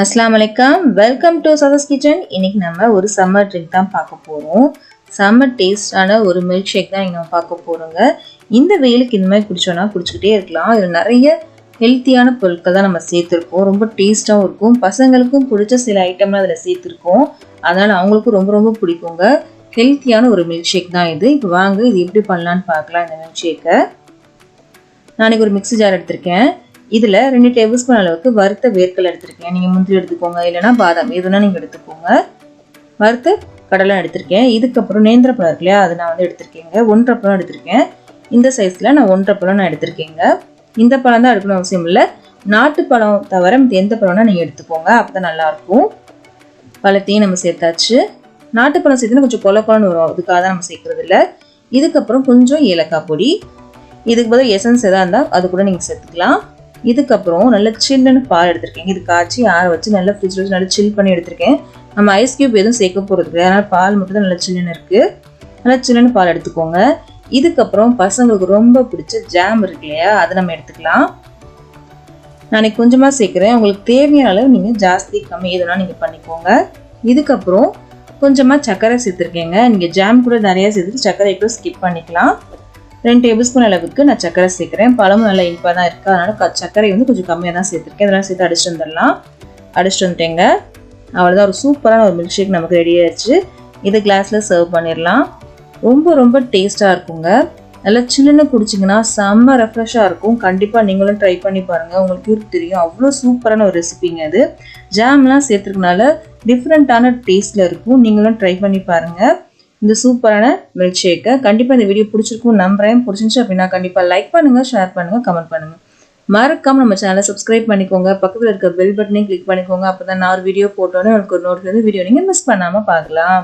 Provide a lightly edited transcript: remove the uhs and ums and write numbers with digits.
அஸ்ஸலாமு அலைக்கும், welcome to சதஸ் kitchen. இன்னைக்கு நம்ம ஒரு சம்மர் ட்ரிங்க் தான் பார்க்க போகிறோம். சம்மர் டேஸ்டான ஒரு மில்க் ஷேக் தான் நம்ம பார்க்க போகிறோங்க. இந்த வெயிலுக்கு இந்த மாதிரி குடிச்சோன்னா குடிச்சிக்கிட்டே இருக்கலாம். இதில் நிறைய ஹெல்த்தியான பொருட்கள் தான் நம்ம சேர்த்துருக்கோம். ரொம்ப டேஸ்ட்டாகவும் இருக்கும். பசங்களுக்கும் பிடிச்ச சில ஐட்டம்லாம் அதில் சேர்த்துருக்கோம். அதனால் அவங்களுக்கும் ரொம்ப ரொம்ப பிடிக்குங்க. ஹெல்த்தியான ஒரு மில்க் ஷேக் தான் இது. இப்போ வாங்க இது எப்படி பண்ணலான்னு பார்க்கலாம். இந்த மில்க் ஷேக்கை நாளைக்கு ஒரு மிக்ஸி ஜார் எடுத்திருக்கேன். இதில் 2 டேபிள் ஸ்பூன் அளவுக்கு வறுத்த வேர்க்கடலை எடுத்திருக்கேன். நீங்கள் முந்திரி எடுத்துக்கோங்க, இல்லைனா பாதாம் எதுனா நீங்கள் எடுத்துக்கோங்க. வறுத்த கடலை எடுத்திருக்கேன். இதுக்கப்புறம் நேந்திர பழம் இருக்கு இல்லையா, அது நான் எடுத்திருக்கேங்க. 1.5 பழம் எடுத்திருக்கேன். இந்த சைஸில் நான் 1.5 பழம் நான் எடுத்திருக்கேங்க. இந்த பழம் தான் எடுக்கணும் அவசியம் இல்லை. நாட்டு பழம் தவிர எந்த பழம்னா நீங்கள் எடுத்துக்கோங்க, அப்போ தான் நல்லாயிருக்கும். பழத்தையும் நம்ம சேர்த்தாச்சு. நாட்டு பழம் சேர்த்துனா கொஞ்சம் கொலன்னு வரும், அதுக்காக தான் நம்ம சேர்க்குறது இல்லை. இதுக்கப்புறம் கொஞ்சம் ஏலக்காய் பொடி, இதுக்கு பதில் எசன்ஸ் எதாக இருந்தால் அது கூட நீங்கள் சேர்த்துக்கலாம். இதுக்கப்புறம் நல்ல சில்லுன்னு பால் எடுத்திருக்கேன். இது காய்ச்சி ஆற வச்சு நல்லா ஃப்ரிட்ஜில் வச்சு நல்லா சில் பண்ணி எடுத்திருக்கேன். நம்ம ஐஸ் கியூப் எதுவும் சேர்க்க போகிறது இல்லை, அதனால் பால் மட்டும் தான் நல்லா சில்லுன்னு இருக்குது. நல்லா சில்லுன்னு பால் எடுத்துக்கோங்க. இதுக்கப்புறம் பசங்களுக்கு ரொம்ப பிடிச்ச ஜாம் இருக்கு இல்லையா, அதை நம்ம எடுத்துக்கலாம். நான் கொஞ்சமாக சேர்க்குறேன். உங்களுக்கு தேவையான அளவு நீங்கள் ஜாஸ்தி கம்மி எதுனா நீங்கள் பண்ணிக்கோங்க. இதுக்கப்புறம் கொஞ்சமாக சர்க்கரை சேர்த்துருக்கேங்க. நீங்கள் ஜாம் கூட நிறையா சேர்த்துட்டு சர்க்கரை கூட ஸ்கிப் பண்ணிக்கலாம். 2 டேபிள் ஸ்பூன் அளவுக்கு நான் சர்க்கரை சேர்க்குறேன். பழமும் நல்லா இனிப்பாக தான் இருக்குது, அதனால் சர்க்கரை கொஞ்சம் கம்மியாக தான் சேர்த்துருக்கேன். இதெல்லாம் சேர்த்து அடிச்சுட்டு வந்துடலாம். அடிச்சுட்டு வந்துட்டேங்க. அவ்வளோதான், ஒரு சூப்பரான ஒரு மில்க் ஷேக் நமக்கு ரெடி ஆயிடுச்சு. இதை கிளாஸில் சர்வ் பண்ணிடலாம். ரொம்ப ரொம்ப டேஸ்ட்டாக இருக்குங்க. நல்லா சில்லுன்னு குடிச்சிங்கன்னா செம்ம ரெஃப்ரெஷ்ஷாக இருக்கும். கண்டிப்பாக நீங்களும் ட்ரை பண்ணி பாருங்கள், உங்களுக்கு தெரியும். அவ்வளோ சூப்பரான ஒரு ரெசிபிங்க அது. ஜாம்லாம் சேர்த்துருக்கனால டிஃப்ரெண்ட்டான டேஸ்ட்டில் இருக்கும். நீங்களும் ட்ரை பண்ணி பாருங்கள் இந்த சூப்பரான மில்க் ஷேக்கை. கண்டிப்பாக இந்த வீடியோ பிடிச்சிருக்கும் நம்புறேன். பிடிச்சிருந்துச்சு அப்படின்னா கண்டிப்பாக லைக் பண்ணுங்கள், ஷேர் பண்ணுங்கள், கமெண்ட் பண்ணுங்கள். மறக்காமல் நம்ம சேனலை சப்ஸ்கிரைப் பண்ணிக்கோங்க. பக்கத்தில் இருக்க பெல் பட்டனையும் கிளிக் பண்ணிக்கோங்க. அப்போ தான் நான் ஒரு வீடியோ போட்டோன்னே உங்களுக்கு ஒரு நோட்டிஃபிகேஷன் வீடியோ நீங்கள் மிஸ் பண்ணாமல் பார்க்கலாம்.